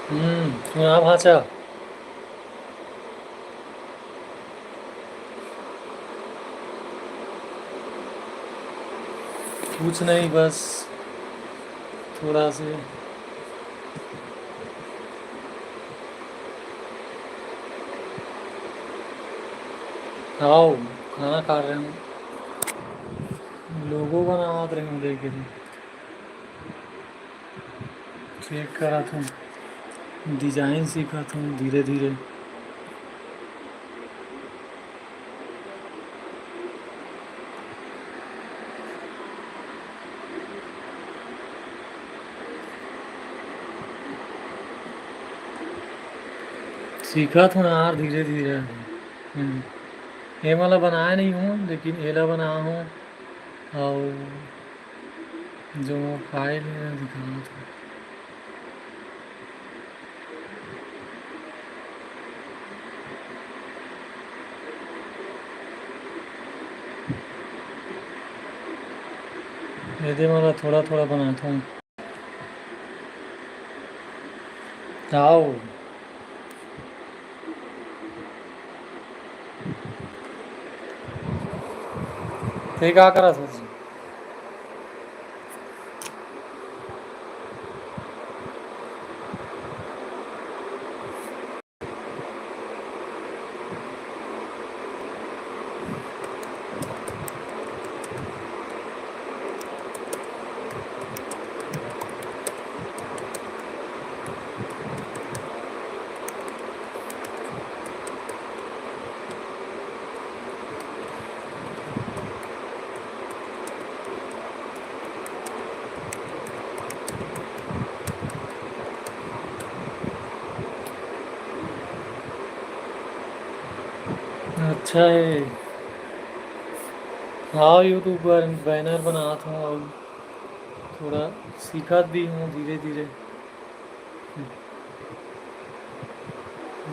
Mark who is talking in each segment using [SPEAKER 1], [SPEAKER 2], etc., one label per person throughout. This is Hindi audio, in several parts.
[SPEAKER 1] हाँ भाचा। कुछ नहीं, बस थोड़ा से। आओ, खाना खा रहे हूँ। लोगों का नाम रहे हूँ देख के। चेक करा था, डिजाइन सीखा था धीरे धीरे। सीखा था ना यार, धीरे धीरे। ये वाला बनाया नहीं हूँ, लेकिन एला बनाया हूँ। और जो फाइल है दिखाना था। ये वाला थोड़ा थोड़ा बनाता हूँ। आओ। ते क्या करा था जी? अच्छा है। हाँ, यूट्यूब पर बैनर बना था और थोड़ा सीखा भी हूँ धीरे धीरे।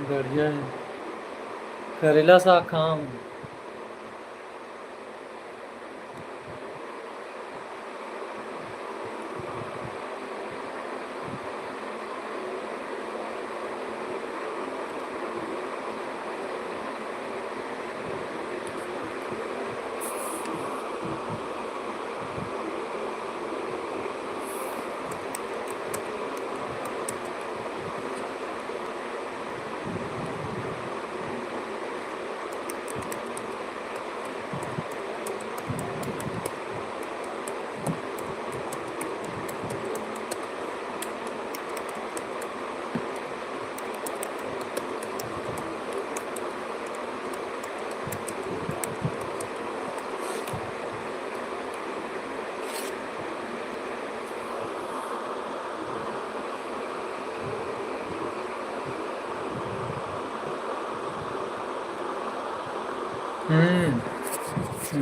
[SPEAKER 1] बढ़िया है। करेला साग खाऊं।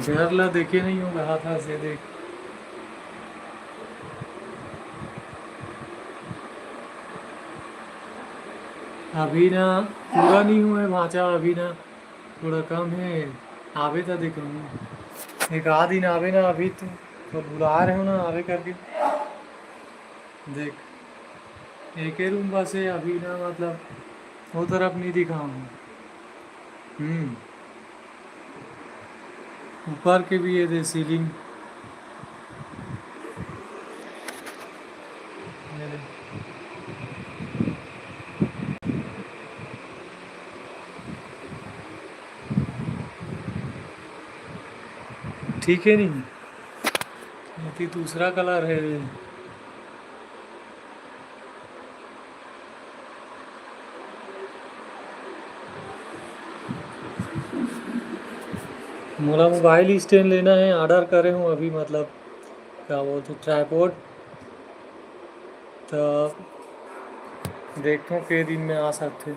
[SPEAKER 1] घर ला देखे नहीं हूँ, कहा था से देख। अभी ना पूरा नहीं हुआ है भाचा, अभी ना थोड़ा कम है। आवे तो देखूँ। एक आध दिन आवे ना, अभी तो बुला रहे हो ना आवे करके। देख, एक ही रूम बस है अभी ना, मतलब वो तरफ नहीं दिखाऊँ। हम्म ऊपर के भी ये दे सीलिंग। ये दे। ठीक है नहीं? ये दूसरा कलर है। मोला मोबाइल स्टैंड लेना है, ऑर्डर करे हूँ अभी, मतलब क्या बोलते ट्राईपोड। तो देखते हैं के दिन में आ सकते।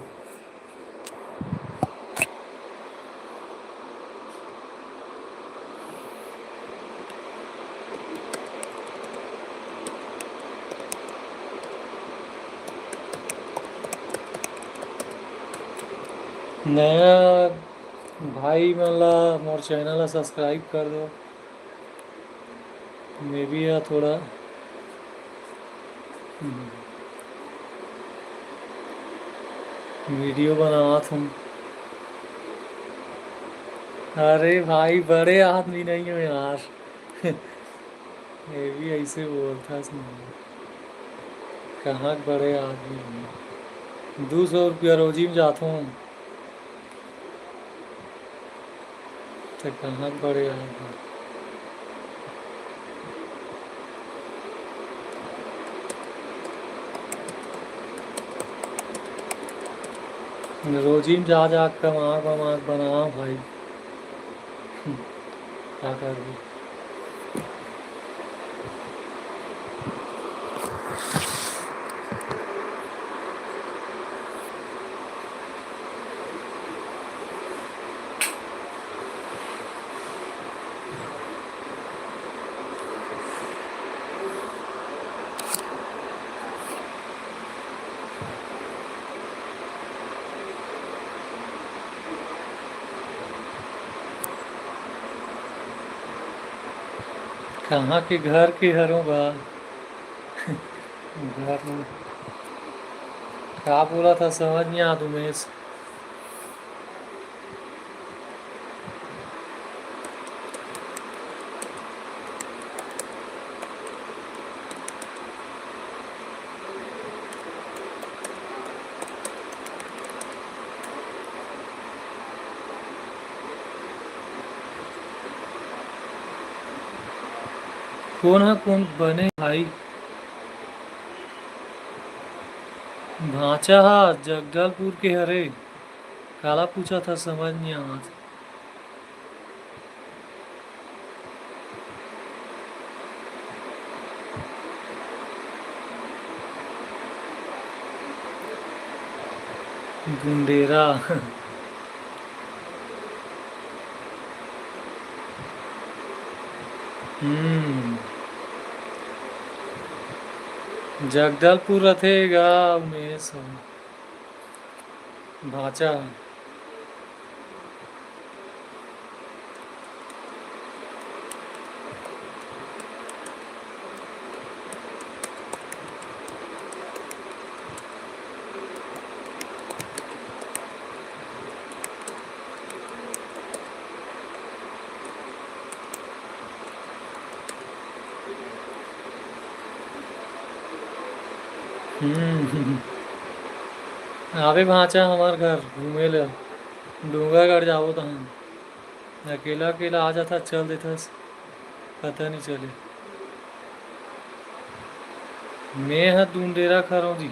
[SPEAKER 1] नया भाई मला मोर चैनल ला सब्सक्राइब कर दो। मैं भी या थोड़ा वीडियो बना तुम। अरे भाई बड़े आदमी नहीं हो यार। ये भी ऐसे बोलता सुन। कहाँ के बड़े आदमी हो। 200 रुपया रोजी में जाता हूँ। तो कहाँ के बड़े आदमी। रोजी में जा जा कमा कमा बना भाई। क्या कर भी। कहाँ के घर के हरों बा। घर में क्या बोला था समझ नहीं आ उमेश। कौन है कौन बने भाई। भांचा हा जगदलपुर के हरे। काला पूछा था समझ नहीं आया। गुंडेरा। हम्म। जगदलपुर रथेगा उमेश भाचा। हम्म। आवे भाचा हमार घर घूमे ले। डूंगागढ़ जाओ तो हम अकेला अकेला आ जाता चल देता। पता नहीं चले। मैं है डूंडेरा खरों जी।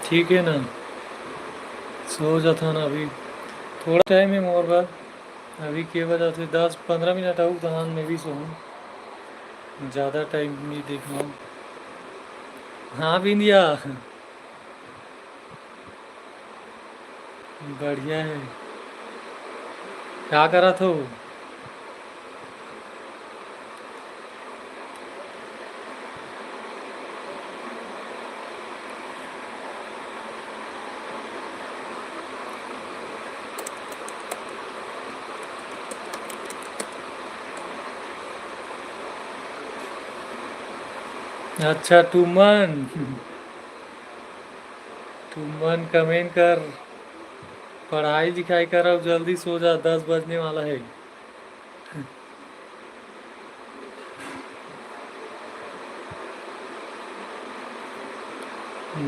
[SPEAKER 1] ठीक है ना। सो जाता ना अभी। थोड़ा टाइम है मोर बाद। अभी के वजह से 10-15 मिनट आऊँ तो में भी सोऊं। ज़्यादा टाइम नहीं देखना। हाँ बिंदिया। बढ़िया है। क्या करा था। अच्छा तुमन। तुमन कमेंट कर। पढ़ाई लिखाई कर अब जल्दी सो जा 10 बजने वाला है।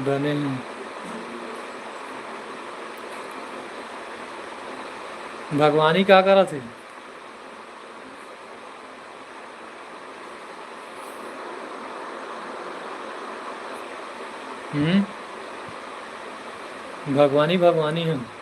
[SPEAKER 1] बने हैं। भगवानी का करा थे? हम्म। भगवानी भगवानी है।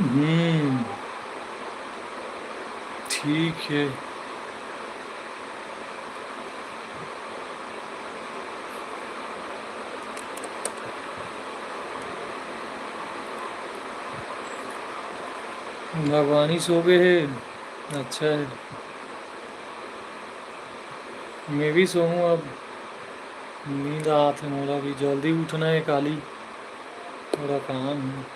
[SPEAKER 1] हम्म। ठीक है। भगवानी सो गए है। अच्छा है। मैं भी सोऊं अब। नींद आत है मोरा भी, जल्दी उठना है काली, थोड़ा काम है।